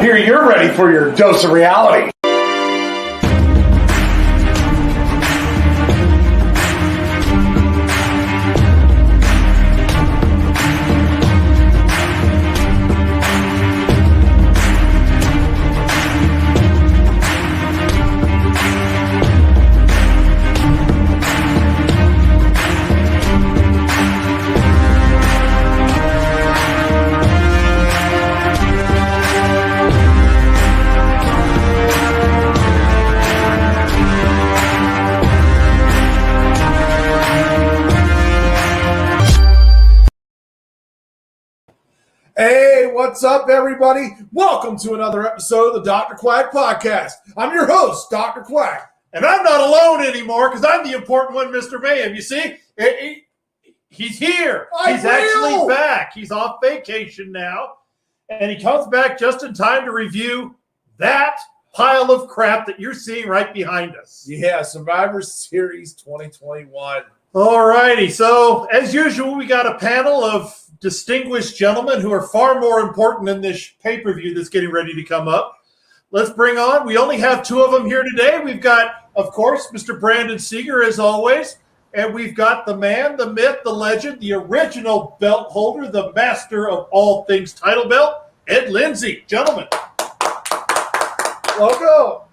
Here, you're ready for your dose of reality. Hey, what's up, everybody? Welcome to another episode of the Dr. Quack Podcast. I'm your host, Dr. Quack. And I'm not alone anymore because I'm the important one, Mr. Mayhem. You see, he's here. He's actually back. He's off vacation now. And he comes back just in time to review that pile of crap that you're seeing right behind us. Yeah, Survivor Series 2021. All righty. So, as usual, we got a panel of distinguished gentlemen who are far more important than this pay-per-view that's getting ready to come up. Let's bring on, we only have two of them here today. We've got, of course, Mr. Brandon Seager, as always, and we've got the man, the myth, the legend, the original belt holder, the master of all things title belt, Ed Lindsey. Gentlemen. Welcome.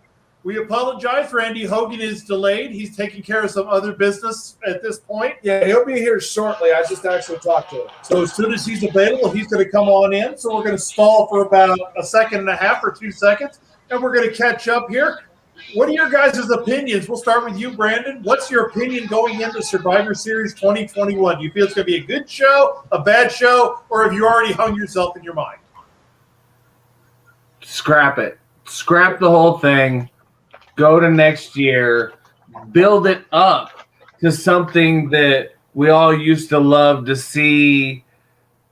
We apologize. Randy Hogan is delayed. He's taking care of some other business at this point. Yeah, he'll be here shortly. I just actually talked to him. So as soon as he's available, he's going to come on in. So we're going to stall for about a second and a half or 2 seconds, and we're going to catch up here. What are your guys' opinions? We'll start with you, Brandon. What's your opinion going into Survivor Series 2021? Do you feel it's going to be a good show, a bad show, or have you already hung yourself in your mind? Scrap it. Scrap the whole thing. Go to next year, build it up to something that we all used to love to see,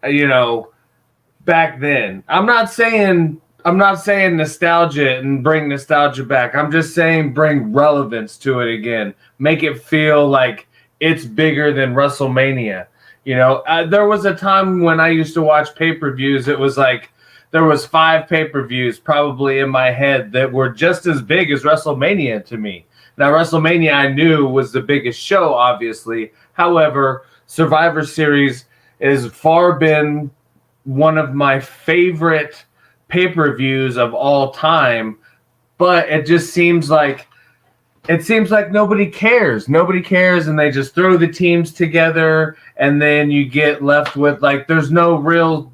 back then. I'm not saying nostalgia and bring nostalgia back. I'm just saying bring relevance to it again. Make it feel like it's bigger than WrestleMania. There was a time when I used to watch pay-per-views. It was like, there was 5 pay-per-views probably in my head that were just as big as WrestleMania to me. Now, WrestleMania I knew was the biggest show, obviously. However, Survivor Series has far been one of my favorite pay-per-views of all time, but it just seems like nobody cares. Nobody cares, and they just throw the teams together, and then you get left with, there's no real...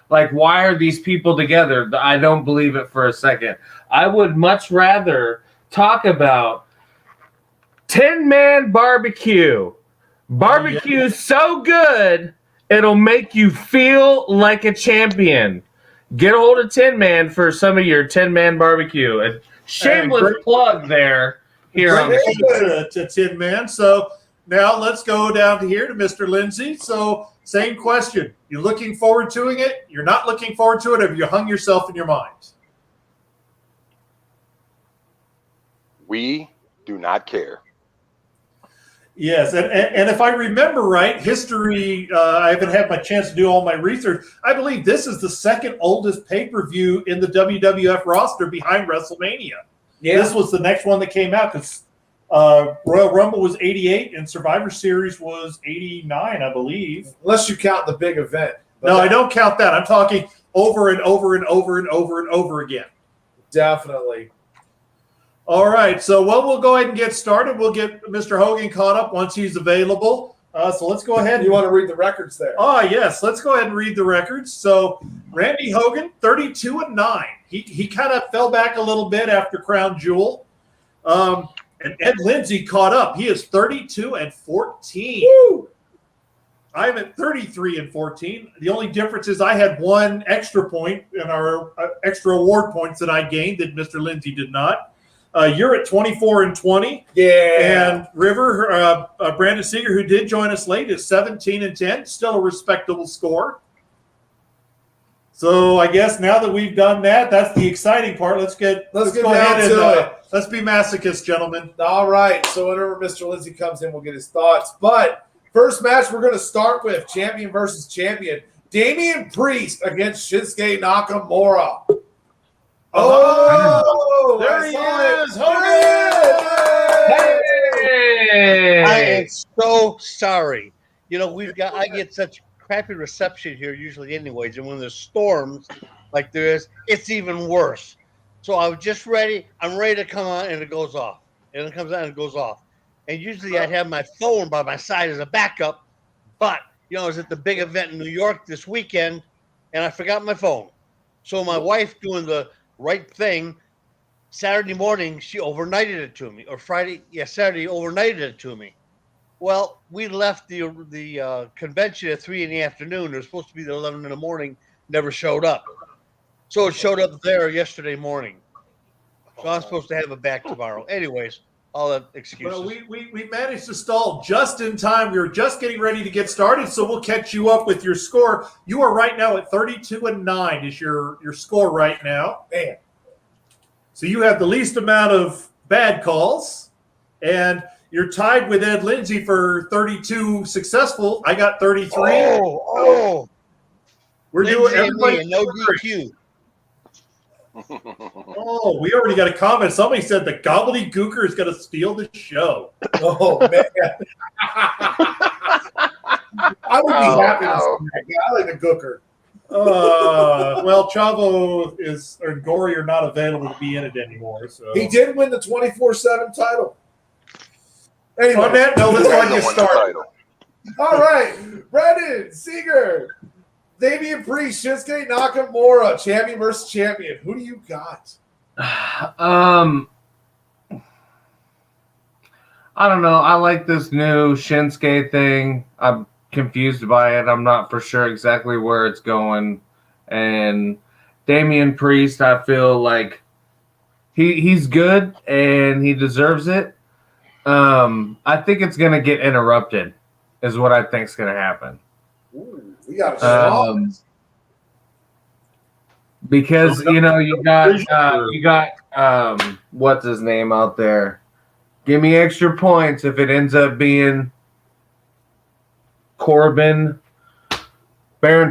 why are these people together? I don't believe it for a second. I would much rather talk about 10-man barbecue. Barbecue's so good, it'll make you feel like a champion. Get a hold of 10-man for some of your 10-man barbecue. A shameless plug there. Here on the to 10-man. So now let's go down to here to Mr. Lindsey. So same question. You're looking forward to it? You're not looking forward to it? Or have you hung yourself in your mind? We do not care. Yes, and if I remember right, history, I haven't had my chance to do all my research. I believe this is the second oldest pay-per-view in the WWF roster behind WrestleMania. Yeah. This was the next one that came out because Royal Rumble was 88 and Survivor Series was 89, I believe. Unless you count the big event. No, I don't count that. I'm talking over and over and over and over and over again. Definitely. All right, so we'll go ahead and get started. We'll get Mr. Hogan caught up once he's available. So let's go ahead. You want to read the records there? Oh, yes. Let's go ahead and read the records. So Randy Hogan, 32-9. He kind of fell back a little bit after Crown Jewel. And Ed Lindsey caught up. He is 32-14. Woo! I'm at 33-14. The only difference is I had one extra point in our extra award points that I gained that Mr. Lindsey did not. You're at 24-20. Yeah. And River, Brandon Seager, who did join us late, is 17-10. Still a respectable score. So I guess now that we've done that, that's the exciting part. Let's go ahead and let's be masochists, gentlemen. All right. So whenever Mr. Lindsey comes in, we'll get his thoughts. But first match we're going to start with champion versus champion. Damian Priest against Shinsuke Nakamura. Oh, there he is. Hey! I am so sorry. You know, I get such crappy reception here usually anyways, and when there's storms like there is, it's even worse. So I was just ready. I'm ready to come on, and it goes off. And it comes on and it goes off. And usually I'd have my phone by my side as a backup, but I was at the big event in New York this weekend, and I forgot my phone. So my wife, doing the right thing, Saturday morning, she overnighted it to me, or Saturday overnighted it to me. Well, we left the convention at 3 in the afternoon. It was supposed to be there 11 in the morning, never showed up. So it showed up there yesterday morning. So I'm supposed to have it back tomorrow. Anyways, all that excuses. Well, we managed to stall just in time. We were just getting ready to get started, so we'll catch you up with your score. You are right now at 32-9 is your score right now. Man. So you have the least amount of bad calls, and you're tied with Ed Lindsey for 32 successful. I got 33. Oh. We're Lindsey doing and me, everybody. and no DQ. Oh, we already got a comment. Somebody said the gobbledygooker is going to steal the show. Oh, man. I would be happy to see that. I like the gooker. Well, Chavo and Gory are not available to be in it anymore. So He did win the 24/7 title. Anyway. on that note, let's go ahead and get started. All right, Brandon Seager, Damian Priest, Shinsuke Nakamura, champion versus champion. Who do you got? I don't know. I like this new Shinsuke thing. I'm confused by it. I'm not for sure exactly where it's going. And Damian Priest, I feel like he's good and he deserves it. I think it's going to get interrupted is what I think is going to happen. Ooh, we got a Because you got what's his name out there. Give me extra points if it ends up being Baron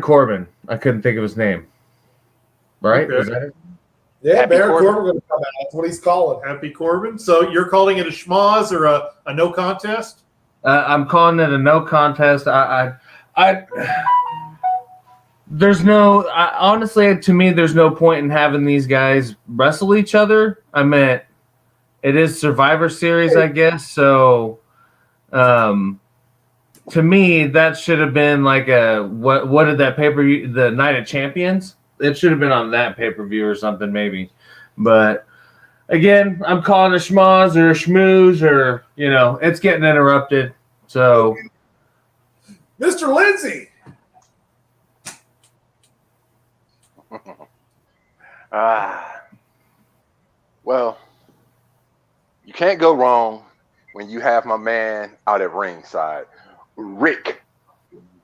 Corbin. I couldn't think of his name. Right? Okay. Is that it? Yeah, Happy Baron Corbin. Corbin going to come out. That's what he's calling. Happy Corbin. So you're calling it a schmoz or a no contest? I'm calling it a no contest. Honestly, to me, there's no point in having these guys wrestle each other. I mean, it is Survivor Series, I guess. So, to me, that should have been like what did that pay-per-view, the Night of Champions? It should have been on that pay-per-view or something, maybe. But again, I'm calling a schmoz or a schmooze or, it's getting interrupted. So, Mr. Lindsey. Well, you can't go wrong when you have my man out at ringside, Rick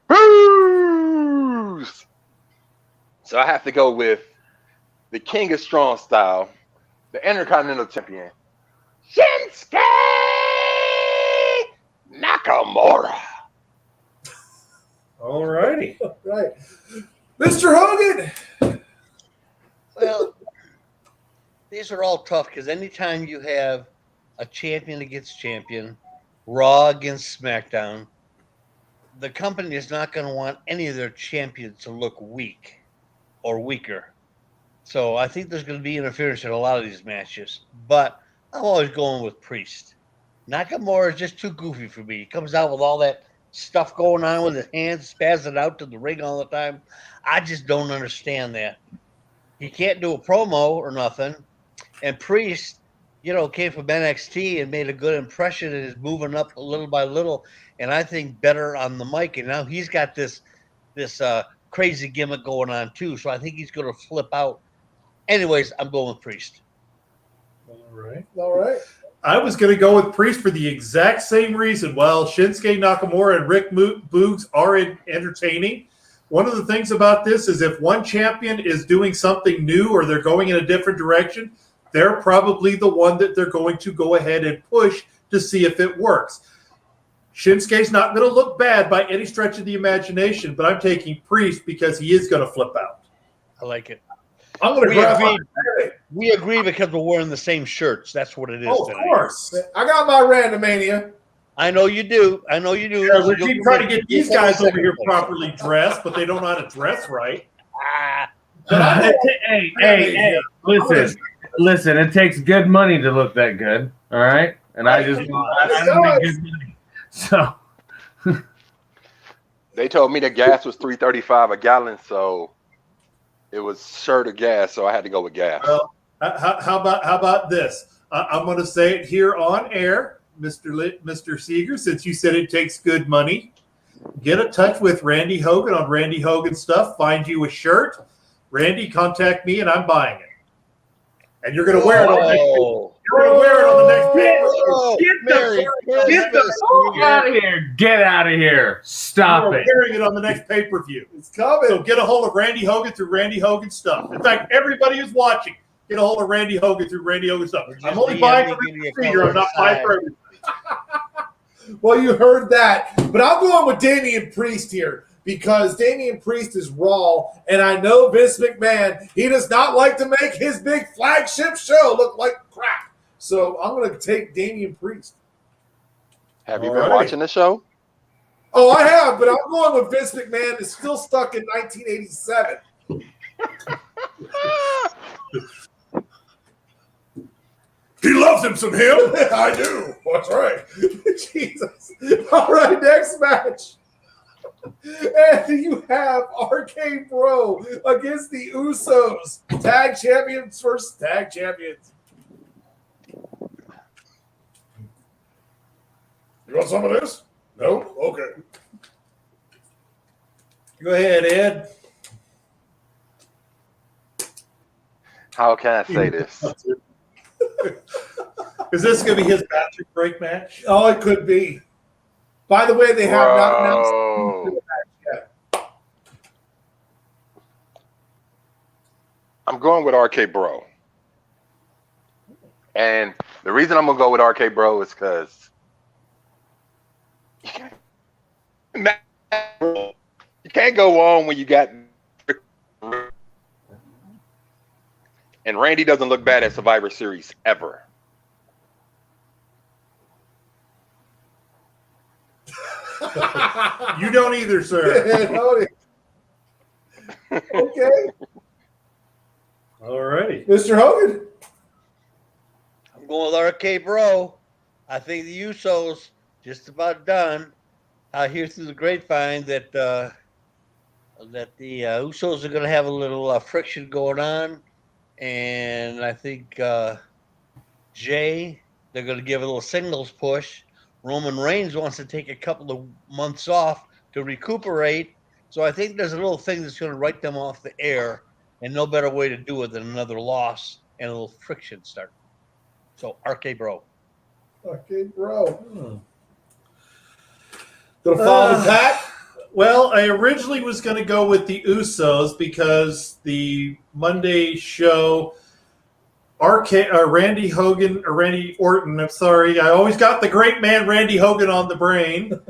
Booze. So I have to go with the King of Strong Style, the Intercontinental Champion, Shinsuke Nakamura. All righty. Right. Mr. Hogan. Well, these are all tough because anytime you have a champion against champion, Raw against SmackDown, the company is not going to want any of their champions to look weak or weaker. So I think there's going to be interference in a lot of these matches. But I'm always going with Priest. Nakamura is just too goofy for me. He comes out with all that stuff going on with his hands spazzing out to the ring all the time. I just don't understand that. He can't do a promo or nothing. And Priest, came from NXT and made a good impression and is moving up little by little. And I think better on the mic. And now he's got this crazy gimmick going on too. So I think he's going to flip out. Anyways, I'm going with Priest. All right. I was going to go with Priest for the exact same reason. While Shinsuke Nakamura and Rick Boogs are entertaining, one of the things about this is if one champion is doing something new or they're going in a different direction, they're probably the one that they're going to go ahead and push to see if it works. Shinsuke's not going to look bad by any stretch of the imagination, but I'm taking Priest because he is going to flip out. I like it. I'm going to grab my We agree because we're wearing the same shirts. That's what it is. Oh, of tonight. course. I got my Randomania. I know you do. I know you do. Yeah, we keep trying to get these You'll guys come over in here second place. properly dressed, but they don't know how to dress right. Hey, listen. It takes good money to look that good. All right, and I just I don't make good money. So They told me the gas was $3.35 a gallon, so it was shirt of gas, so I had to go with gas. Well, how about this? I'm going to say it here on air, Mr. Seager, since you said it takes good money. Get in touch with Randy Hogan on Randy Hogan stuff. Find you a shirt. Randy, contact me, and I'm buying it. And you're going to wear it on next. You're going to wear it on the next pay-per-view. Get the fuck out of here! Get out of here! Stop You're it! wearing it on the next pay-per-view. It's coming. So get a hold of Randy Hogan through Randy Hogan stuff. In fact, everybody who's watching, get a hold of Randy Hogan through Randy Hogan stuff. I'm only buying for Seager. I'm not buying for everybody. Well, you heard that. But I'm going with Damian Priest here because Damian Priest is raw, and I know Vince McMahon, he does not like to make his big flagship show look like crap. So I'm going to take Damian Priest. Have you been watching the show? Oh, I have, but I'm going with Vince McMahon is still stuck in 1987. He loves him some him. I do. That's right. Jesus. All right, next match. And you have RK Bro against the Usos. Tag champions versus tag champions. You want some of this? No? Okay. Go ahead, Ed. How can I say this? Is this going to be his bathroom break match? Oh, it could be. By the way, they have not announced Bro. the match yet. I'm going with RK Bro. And the reason I'm going to go with RK Bro is because you can't go on when you got. And Randy doesn't look bad at Survivor Series ever. You don't either, sir. Okay. All righty. Mr. Hogan. I'm going with RK Bro. I think the Usos just about done. I hear through the grapevine that the Usos are going to have a little friction going on, and I think Jay, they're going to give a little singles push. Roman Reigns wants to take a couple of months off to recuperate, so I think there's a little thing that's going to write them off the air, and no better way to do it than another loss and a little friction start. So RK Bro. Okay, bro. Gonna follow the pack? Well, I originally was going to go with the Usos because the Monday show, Randy Hogan, or Randy Orton, I'm sorry. I always got the great man Randy Hogan on the brain.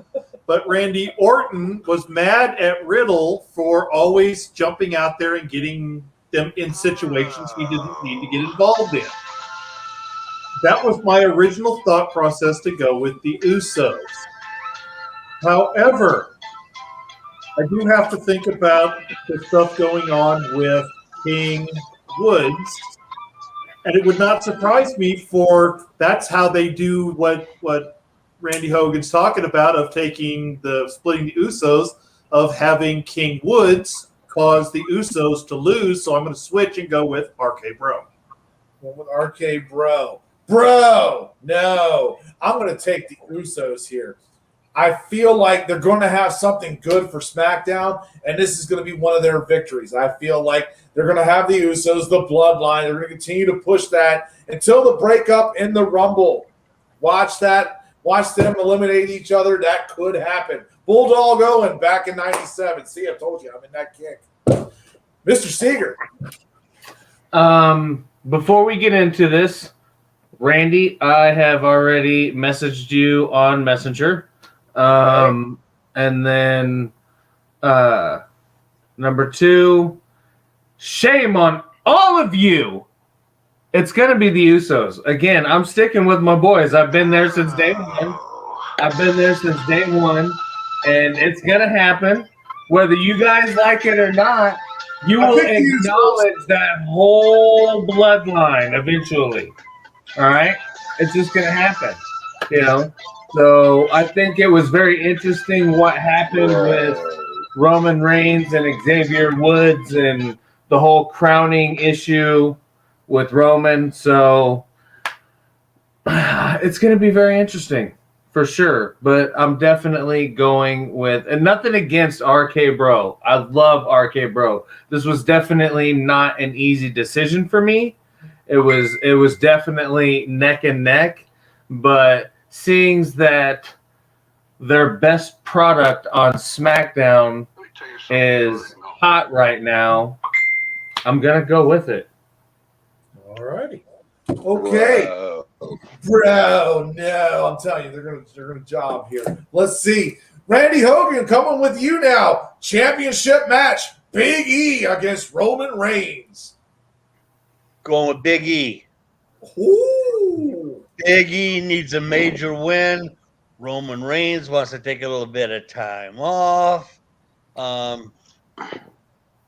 But Randy Orton was mad at Riddle for always jumping out there and getting them in situations he didn't need to get involved in. That was my original thought process to go with the Usos. However, I do have to think about the stuff going on with King Woods, and it would not surprise me for that's how they do what Randy Hogan's talking about of splitting the Usos, of having King Woods cause the Usos to lose. So I'm going to switch and go with RK Bro. Going with RK Bro. Bro, no. I'm going to take the Usos here. I feel like they're going to have something good for SmackDown, and this is going to be one of their victories. I feel like they're going to have the Usos, the Bloodline. They're going to continue to push that until the breakup in the Rumble. Watch that. Watch them eliminate each other. That could happen. Bulldog Owen back in 97. See, I told you I'm in that kick. Mr. Seager. Before we get into this, Randy, I have already messaged you on Messenger. And then number 2, shame on all of you It's gonna be the Usos again. I'm sticking with my boys. I've been there since day one. And it's gonna happen, whether you guys like it or not. You I will picked the Usos. acknowledge that whole bloodline eventually. All right, it's just gonna happen, you know. So I think it was very interesting what happened with Roman Reigns and Xavier Woods and the whole crowning issue with Roman. So it's going to be very interesting for sure. But I'm definitely going with, and nothing against RK Bro. I love RK Bro. This was definitely not an easy decision for me. It was definitely neck and neck. But seeing that their best product on SmackDown is hot right now, I'm gonna go with it. All righty. Okay. Bro, no, I'm telling you, they're gonna job here. Let's see. Randy Hogan coming with you now. Championship match. Big E against Roman Reigns. Going with Big E. Ooh. Big E needs a major win. Roman Reigns wants to take a little bit of time off.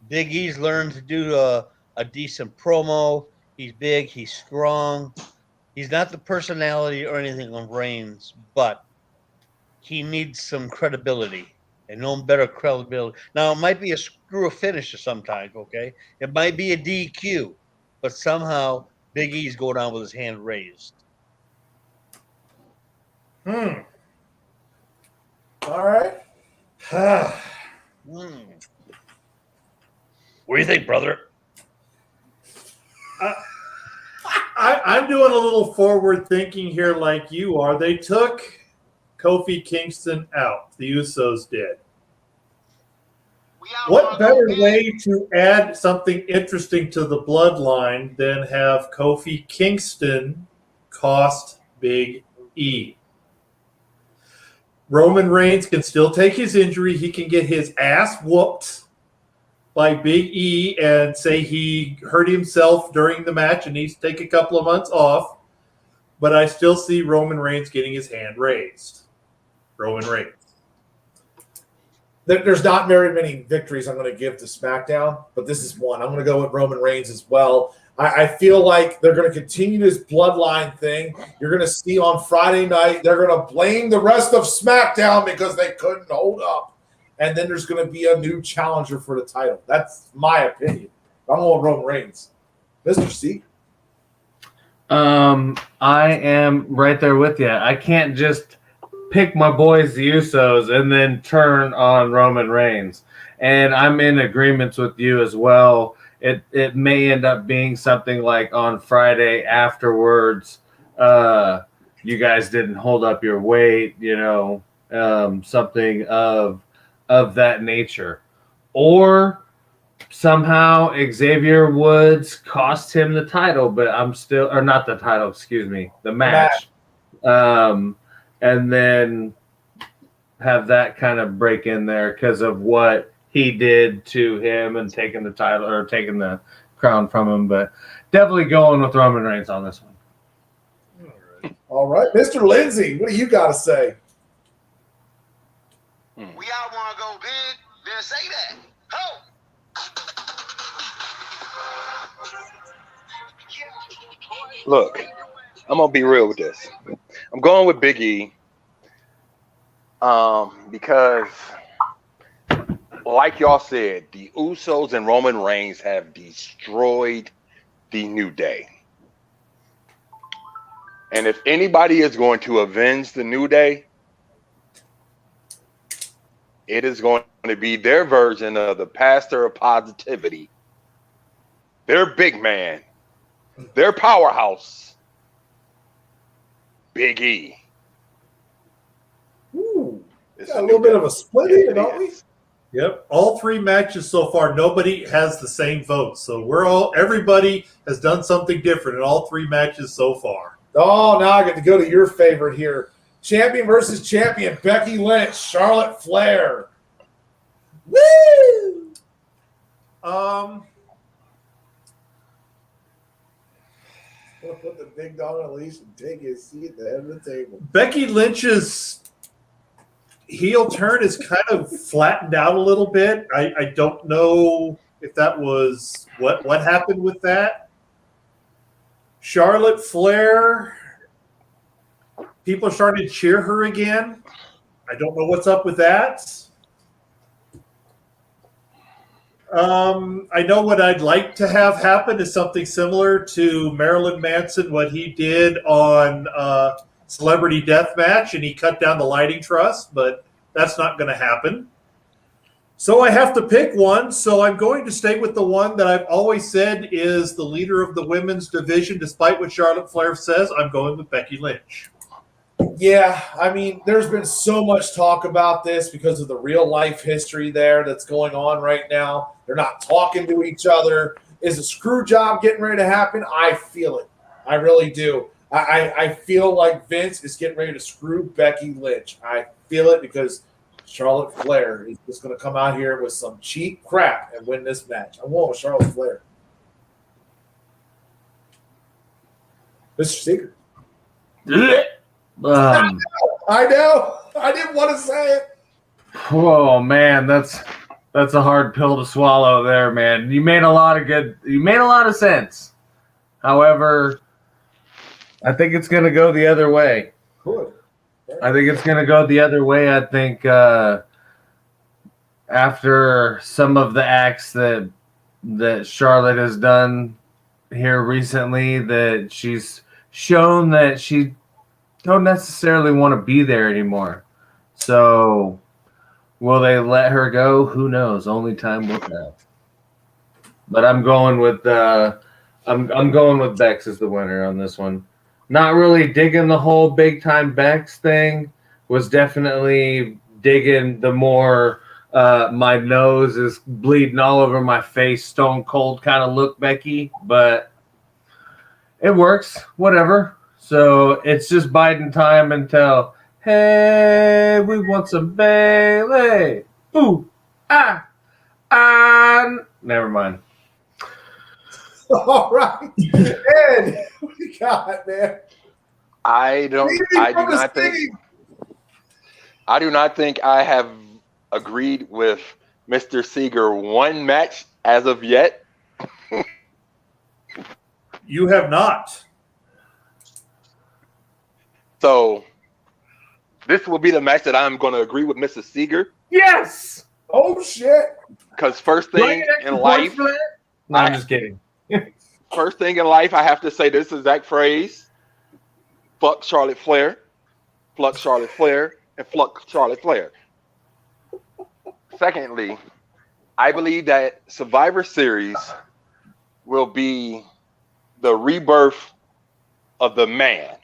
Big E's learned to do a decent promo. He's big. He's strong. He's not the personality or anything of Reigns, but he needs some credibility and no better credibility. Now, it might be a screw finisher sometimes, okay? It might be a DQ, but somehow Big E's going down with his hand raised. All right. What do you think, brother? I'm doing a little forward thinking here like you are. They took Kofi Kingston out. The Usos did. What better way to add something interesting to the bloodline than have Kofi Kingston cost Big E? Roman Reigns can still take his injury. He can get his ass whooped by Big E and say he hurt himself during the match and needs to take a couple of months off. But I still see Roman Reigns getting his hand raised. Roman Reigns. There's not very many victories I'm going to give to SmackDown, but this is one. I'm going to go with Roman Reigns as well. I feel like they're going to continue this bloodline thing. You're going to see on Friday night, they're going to blame the rest of SmackDown because they couldn't hold up. And then there's going to be a new challenger for the title. That's my opinion. I'm going with Roman Reigns. Mr. C. I am right there with you. I can't just pick my boys, the Usos, and then turn on Roman Reigns. And I'm in agreement with you as well. It may end up being something like on Friday afterwards, you guys didn't hold up your weight, something of that nature. Or somehow Xavier Woods cost him the title, but not the title, excuse me, the match. And then have that kind of break in there because of what he did to him and taking the title or taking the crown from him. But definitely going with Roman Reigns on this one. All right. Mr. Lindsey, what do you got to say? We all want to go big, then say that. Ho! Look, I'm gonna be real with this. I'm going with Big E, because, like y'all said, the Usos and Roman Reigns have destroyed the New Day, and if anybody is going to avenge the New Day, it is going to be their version of the pastor of positivity, their big man, their powerhouse, Big E. Ooh, got a little bit of a split here, don't we? Yep. All three matches so far, nobody has the same vote. So everybody has done something different in all three matches so far. Oh, now I get to go to your favorite here. Champion versus champion, Becky Lynch, Charlotte Flair. Woo! We'll put the big dog on a leash and take his seat at the head of the table. Becky Lynch's heel turn is kind of flattened out a little bit. I don't know if that was what happened with that. Charlotte Flair, people are starting to cheer her again. I don't know what's up with that. I know what I'd like to have happen is something similar to Marilyn Manson, what he did on Celebrity Deathmatch, and he cut down the lighting truss, but that's not going to happen. So I have to pick one, so I'm going to stay with the one that I've always said is the leader of the women's division, despite what Charlotte Flair says. I'm going with Becky Lynch. Yeah, I mean, there's been so much talk about this because of the real life history there that's going on right now. They're not talking to each other. Is a screw job getting ready to happen? I feel it. I really do. I feel like Vince is getting ready to screw Becky Lynch. I feel it because Charlotte Flair is just going to come out here with some cheap crap and win this match. I'm going with Charlotte Flair. Mr. Seeger. I know. I didn't want to say it. Oh man, that's a hard pill to swallow there, man. You made a lot of sense. However, I think it's gonna go the other way. Good. I think it's gonna go the other way. I think after some of the acts that Charlotte has done here recently, that she's shown that she don't necessarily want to be there anymore. So will they let her go? Who knows? Only time will tell. But I'm going with I'm going with Bex as the winner on this one. Not really digging the whole big time Bex thing. Was definitely digging the more my nose is bleeding all over my face, stone cold kind of look, Becky. But it works. Whatever. So it's just biding time until, hey, we want some Bailey. Ooh, never mind. All right. Ed, what you got, man? I do not think I have agreed with Mr. Seeger one match as of yet. You have not. So this will be the match that I'm going to agree with Mr. Seeger. Yes. Oh shit. Because first thing in life, No, I'm just kidding. first thing in life, I have to say this exact phrase: "Fuck Charlotte Flair, pluck Charlotte Flair, and pluck Charlotte Flair." Secondly, I believe that Survivor Series will be the rebirth of the man.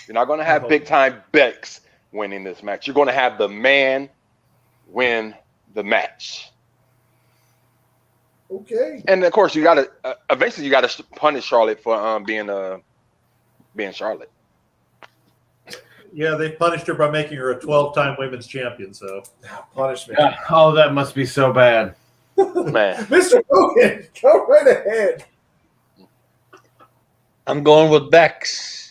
You're not going to have big time Bex winning this match. You're going to have the man win the match. Okay. And of course, you got to eventually you got to punish Charlotte for being Charlotte. Yeah, they punished her by making her a 12-time women's champion. So Punishment. Oh, that must be so bad. Man, Mr. Hogan, go right ahead. I'm going with Bex.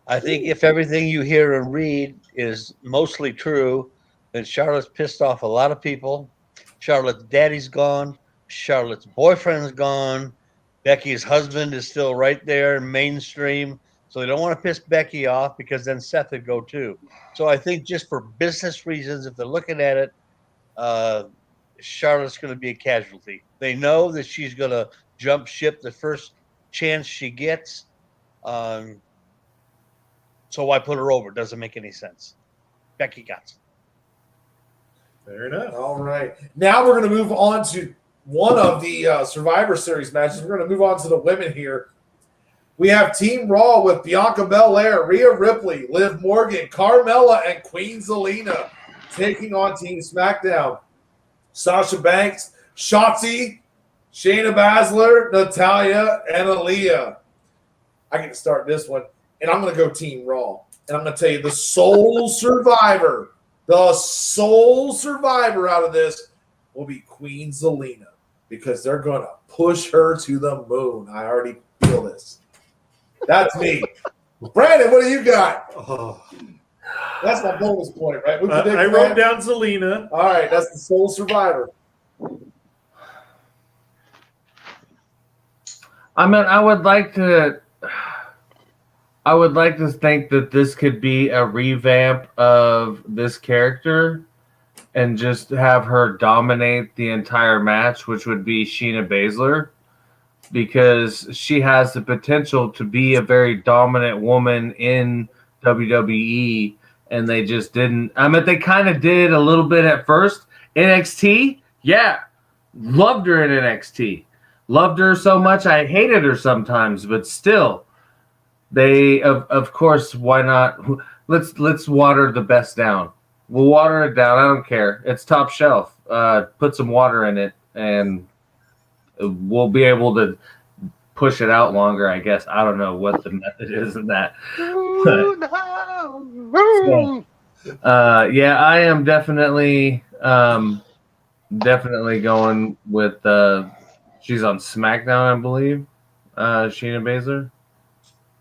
I think if everything you hear and read is mostly true, then Charlotte's pissed off a lot of people. Charlotte's daddy's gone. Charlotte's boyfriend's gone. Becky's husband is still right there in mainstream. So they don't want to piss Becky off because then Seth would go too. So I think just for business reasons, if they're looking at it, Charlotte's going to be a casualty. They know that she's going to jump ship the first chance she gets. So why put her over? Doesn't make any sense. Becky got it. fair enough. All right. Now we're going to move on to one of the Survivor Series matches. We're going to move on to the women here. We have Team Raw with Bianca Belair, Rhea Ripley, Liv Morgan, Carmella, and Queen Zelina taking on Team SmackDown. Sasha Banks, Shotzi, Shayna Baszler, Natalya, and Aaliyah. I get to start this one, and I'm going to go Team Raw. And I'm going to tell you the sole survivor out of this will be Queen Zelina because they're going to push her to the moon. I already feel this. That's me. Brandon, what do you got? Oh. That's my bonus point, right? I wrote down Zelina. All right, that's the sole survivor. I mean, I would like to think that this could be a revamp of this character and just have her dominate the entire match, which would be Shayna Baszler, because she has the potential to be a very dominant woman in WWE, and they just didn't. I mean, they kind of did a little bit at first. NXT, yeah, loved her in NXT. Loved her so much I hated her sometimes, but still, they of course, why not? Let's water the best down. We'll water it down. I don't care. It's top shelf. Put some water in it, and we'll be able to push it out longer. I guess I don't know what the method is in that. Yeah, I am definitely going with. She's on SmackDown, I believe. Shayna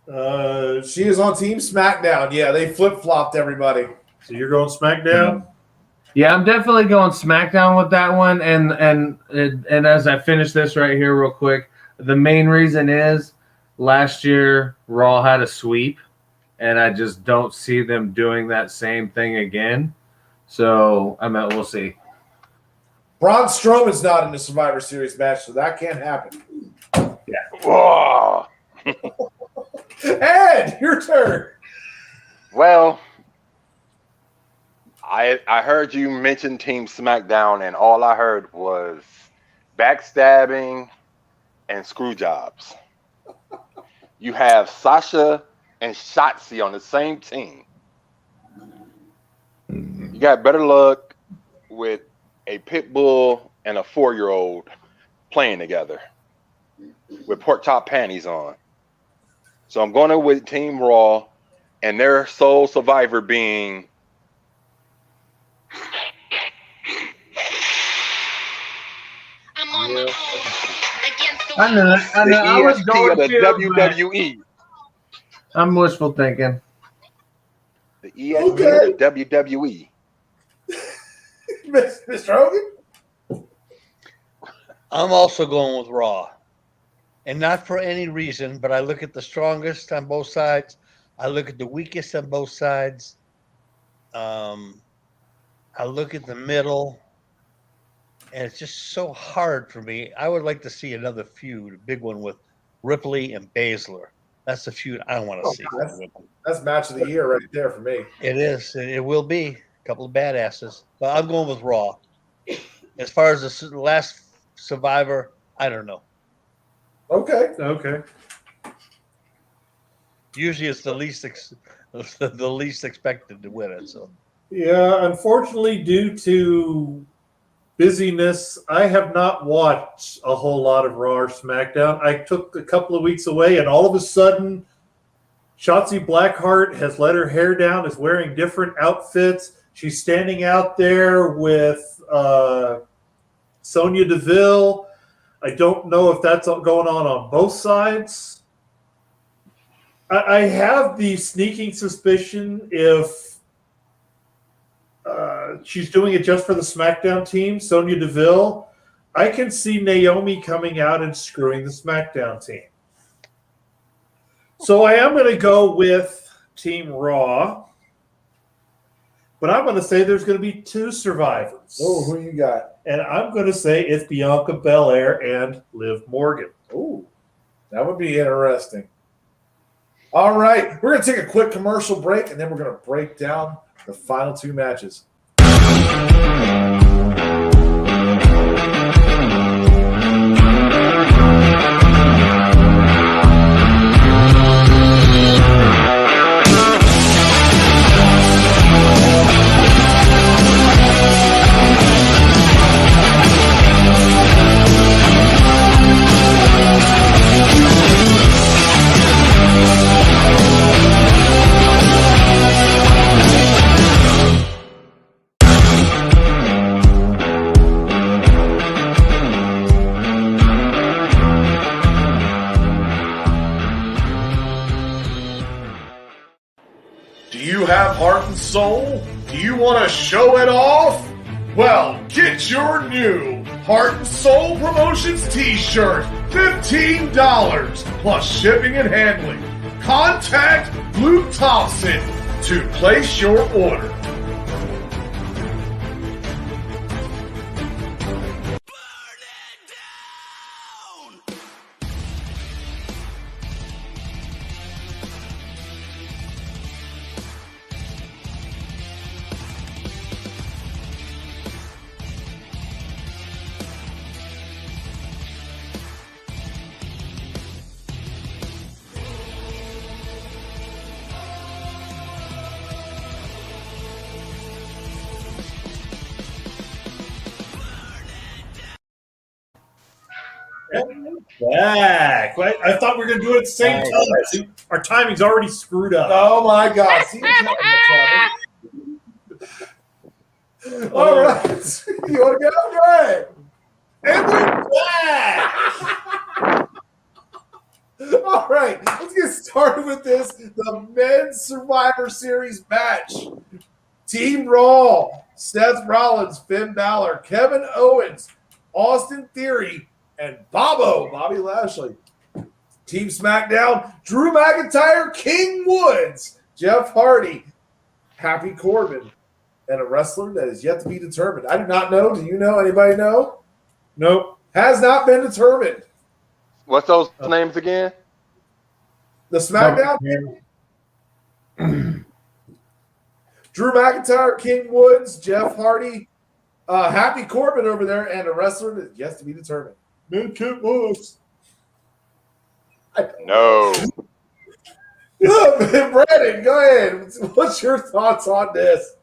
Baszler. She is on Team SmackDown. Yeah, they flip-flopped everybody. So you're going SmackDown? Yeah, I'm definitely going SmackDown with that one. And as I finish this right here real quick, the main reason is last year Raw had a sweep, and I just don't see them doing that same thing again. So, we'll see. Braun Strowman's not in the Survivor Series match, so that can't happen. Yeah. Whoa. Ed, your turn. Well, I heard you mention Team SmackDown, and all I heard was backstabbing and screw jobs. You have Sasha and Shotzi on the same team. You got better luck with a pit bull and a 4-year-old playing together with pork chop panties on. So I'm going with Team Raw and their sole survivor being I know. the I was EST going of the to, WWE. I'm wishful thinking. The EST of the WWE. Mr. Hogan? I'm also going with Raw. And not for any reason, but I look at the strongest on both sides. I look at the weakest on both sides. I look at the middle. And it's just so hard for me. I would like to see another feud, a big one with Ripley and Baszler. That's the feud I want to see. That's match of the year right there for me. It is. It will be. A couple of badasses. But I'm going with Raw. As far as the last Survivor, I don't know. Okay. Usually it's the least expected to win it. So Yeah, unfortunately, due to busyness, I have not watched a whole lot of Raw or SmackDown. I took a couple of weeks away, and all of a sudden, Shotzi Blackheart has let her hair down, is wearing different outfits. She's standing out there with Sonya Deville. I don't know if that's going on both sides. I have the sneaking suspicion if she's doing it just for the SmackDown team, Sonya Deville, I can see Naomi coming out and screwing the SmackDown team. So I am going to go with Team Raw, but I'm going to say there's going to be 2 survivors. Oh, who you got? And I'm going to say it's Bianca Belair and Liv Morgan. Oh, that would be interesting. All right, we're going to take a quick commercial break, and then we're going to break down the final 2 matches. have heart and soul? Do you want to show it off? Well, get your new Heart and Soul Promotions t-shirt, $15 plus shipping and handling. Contact Luke Thompson to place your order. Back. I thought we were going to do it at the same time. See, our timing's already screwed up. Oh my God! See what's happening, all right, you want to go? Go ahead. And we're back. All right, let's get started with this. The Men's Survivor Series match. Team Raw: Seth Rollins, Finn Balor, Kevin Owens, Austin Theory, and Bobby Lashley. Team SmackDown: Drew McIntyre, King Woods, Jeff Hardy, Happy Corbin, and a wrestler that is yet to be determined. I do not know. Do you know? Anybody know? Nope. Has not been determined. What's those names again? The SmackDown? Drew McIntyre, King Woods, Jeff Hardy, Happy Corbin over there, and a wrestler that is yet to be determined. Kid Moose. No. Brandon, go ahead. What's your thoughts on this?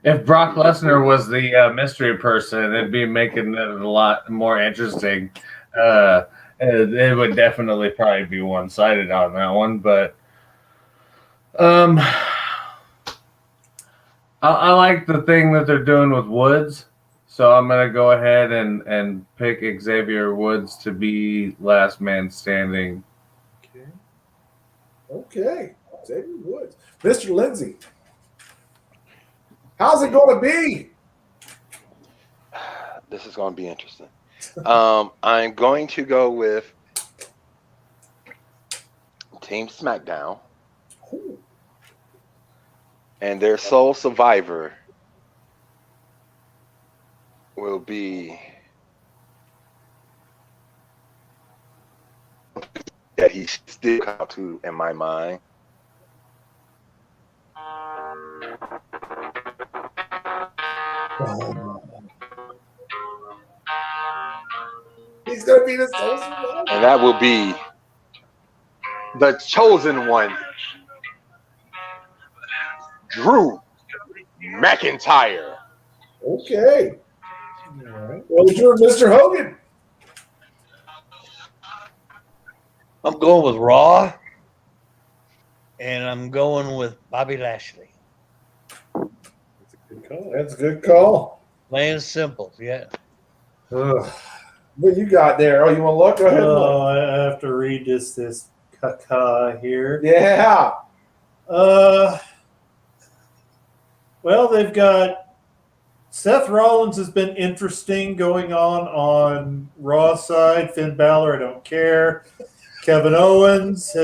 If Brock Lesnar was the mystery person, it'd be making it a lot more interesting. It would definitely probably be one-sided on that one, but I like the thing that they're doing with Woods, so I'm going to go ahead and pick Xavier Woods to be last man standing. Okay. Xavier Woods. Mr. Lindsey, how's it going to be? This is going to be interesting. I'm going to go with Team SmackDown. And their sole survivor will be that he still come to in my mind. He's going to be the sole survivor. And that will be the chosen one, Drew McIntyre. Okay. All right. Well, you're Mr. Hogan. I'm going with Raw, and I'm going with Bobby Lashley. That's a good call. Plain and simple, yeah. What you got there? Oh, you want to look? Go ahead. Oh, I have to read this caca here. Yeah. Well, they've got Seth Rollins has been interesting going on Raw side. Finn Balor, I don't care. Kevin Owens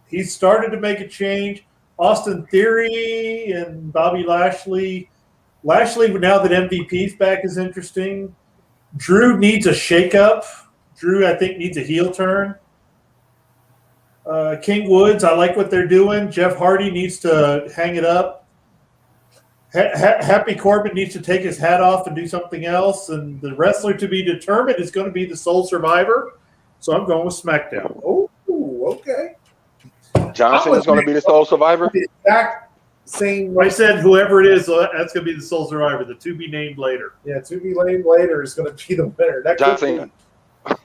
he's started to make a change. Austin Theory and Bobby Lashley. Lashley, now that MVP's back, is interesting. Drew needs a shakeup. Drew, I think, needs a heel turn. King Woods, I like what they're doing. Jeff Hardy needs to hang it up. Happy Corbin needs to take his hat off and do something else. And the wrestler to be determined is going to be the sole survivor. So I'm going with SmackDown. Oh, okay. Johnson is going to be the sole survivor? The exact same. I said whoever it is, that's going to be the sole survivor. The to be named later. Yeah, to be named later is going to be the winner. That John could be Cena.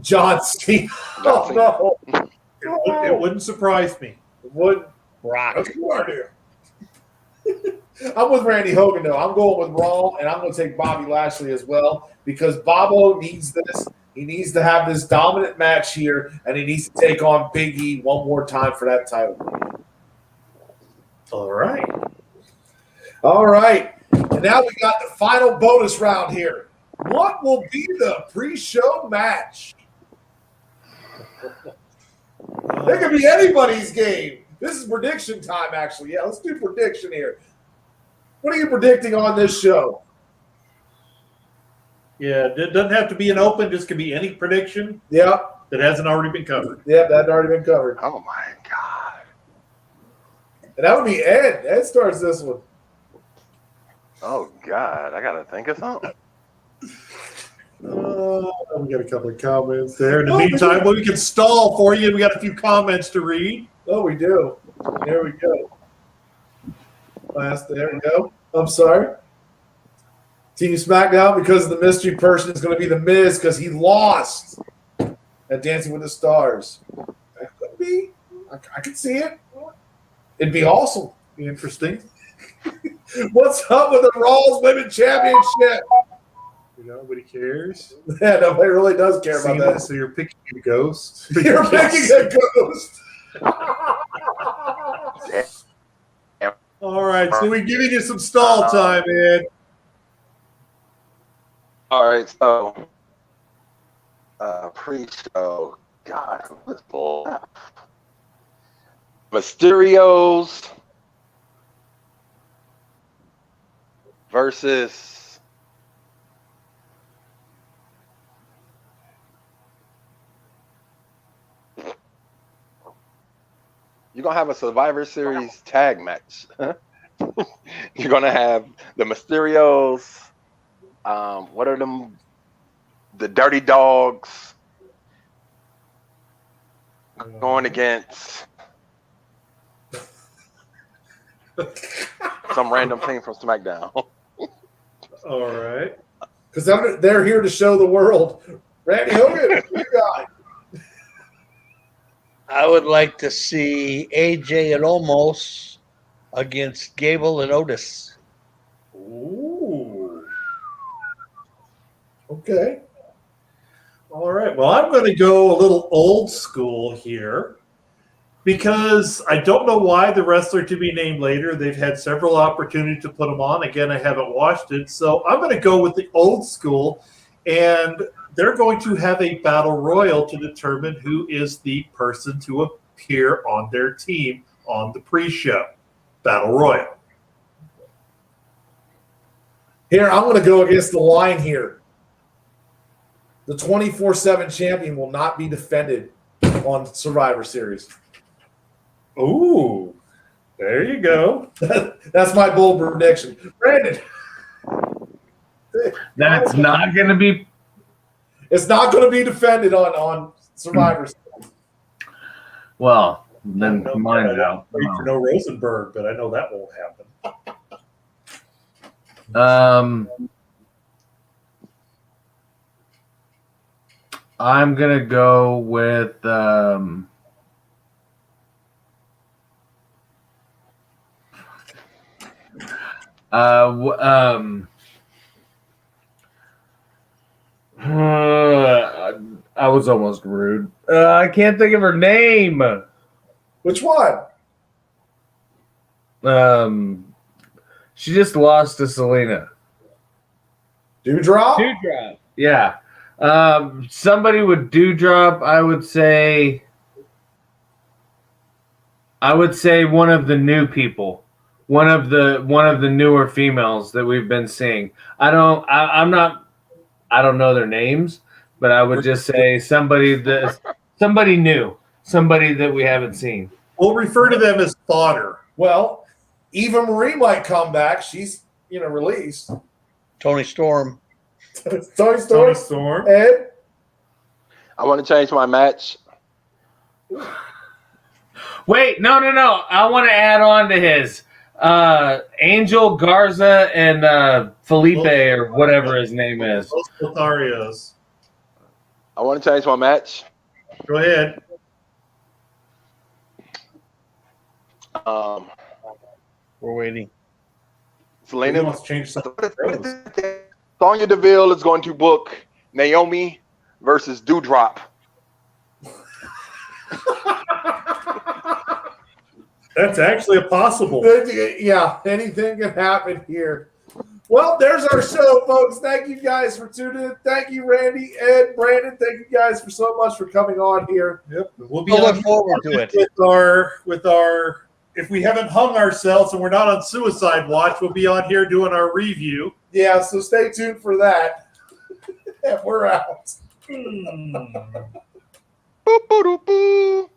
John Cena. John Cena. Oh, no. It wouldn't surprise me. It wouldn't. Rock. That's what I do. I'm with Randy Hogan, though. I'm going with Raw, and I'm going to take Bobby Lashley as well because Bobo needs this. He needs to have this dominant match here, and he needs to take on Big E one more time for that title. All right. All right. And now we got the final bonus round here. What will be the pre-show match? It could be anybody's game. This is prediction time, actually. Yeah, let's do prediction here. What are you predicting on this show? Yeah, it doesn't have to be an open. Just could be any prediction Yep. that hasn't already been covered. Yep, that had already been covered. Oh my God. And that would be Ed. Ed starts this one. Oh God. I gotta think of something. We got a couple of comments there. In the meantime, we can stall for you. We got a few comments to read. Oh, we do. There we go. There we go. I'm sorry. Team SmackDown, because of the mystery person, is going to be The Miz because he lost at Dancing with the Stars. That could be. I could see it. It'd be awesome. Be interesting. What's up with the Raw's Women's Championship? Nobody cares. Yeah, nobody really does care about that. So you're picking a ghost. You're picking a ghost. All right, so we're giving you some stall time, Ed. All right, so pre-show. God, what's bull? Mysterios versus you're gonna have a Survivor Series tag match. You're gonna have the Mysterios. What are them? The Dirty Dogs going against some random team from SmackDown. All right. Because they're here to show the world. Randy Hogan, what you got? I would like to see AJ and Omos against Gable and Otis. Ooh. Okay. All right. Well, I'm going to go a little old school here because I don't know why the wrestler to be named later. They've had several opportunities to put them on. Again, I haven't watched it. So I'm going to go with the old school, and they're going to have a battle royal to determine who is the person to appear on their team on the pre-show. Battle royal. Here, I'm going to go against the line here. The 24/7 champion will not be defended on Survivor Series. Ooh, there you go. That's my bold prediction. Brandon. That's not going to be. It's not going to be defended on Survivor Series. Well, then mine's out. Wait for no Rosenberg, but I know that won't happen. I'm gonna go with I was almost rude. I can't think of her name. Which one? She just lost to Selena. Dewdrop? Dewdrop. Yeah. Somebody with Dewdrop, I would say one of the new people. One of the newer females that we've been seeing. I don't know their names, but I would just say somebody new, somebody that we haven't seen. We'll refer to them as fodder. Well, Eva Marie might come back. She's released. Tony Storm. Tony Storm. Ed? I want to change my match. Wait, no. I want to add on to his. Angel Garza and Felipe or whatever his name is. Los Lotharios. I want to change my match. Go ahead. We're waiting. Selena wants to change something. Sonya Deville is going to book Naomi versus Dewdrop. That's actually a possible. Yeah, anything can happen here. Well, there's our show, folks. Thank you guys for tuning in. Thank you, Randy and Brandon. Thank you guys for so much for coming on here. Yep. We'll be We'll on look forward to it. with our if we haven't hung ourselves and we're not on suicide watch, we'll be on here doing our review. Yeah, so stay tuned for that. And we're out. Boop, boop, boop, boop.